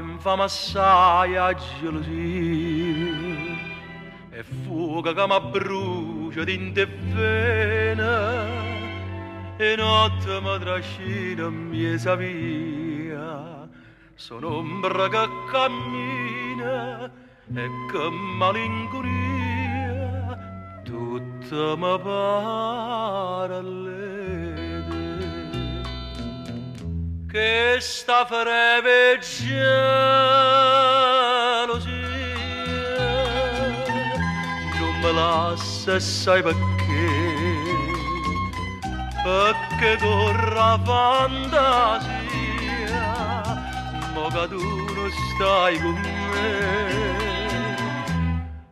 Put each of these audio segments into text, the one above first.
me infama assai a gelosia e fuoco che mi brucia dentro e vena e notte mi trascina miesa via sono ombra che cammina e che malinconia tutta mi pare a che sta freve gelosia non me lascia sai perché corra fantasia mo che tu non stai con me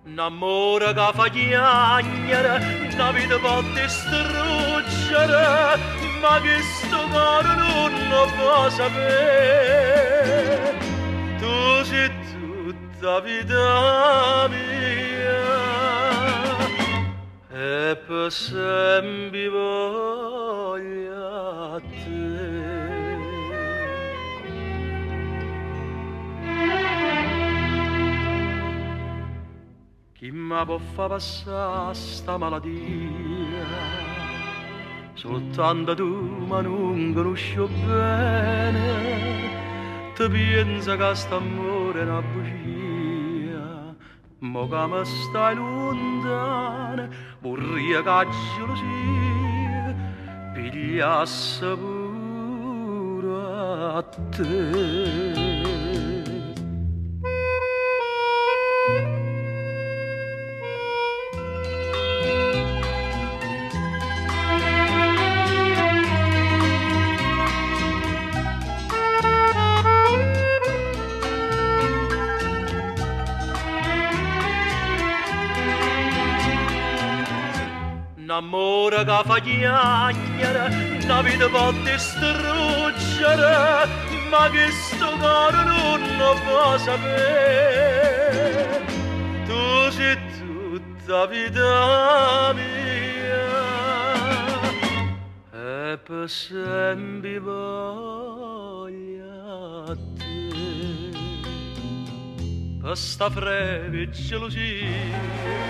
un amore che fa chiagnere una vita può distruggere ma che sto cuore non lo può sapere tu sei tutta vita mia e per sempre voglio a te chi mi può far passare sta malattia soltanto tu ma non conosco bene ti pensa che st'amore è una bugia mo che mi stai lontana vorrei che gelosia pigliasse pure a te un amore che fa chiagnere, una vita può distruggere, ma che sto cuore non lo può sapere. Tu sei tutta vita mia, e per sempre voglio a te. Per sta freve gelosia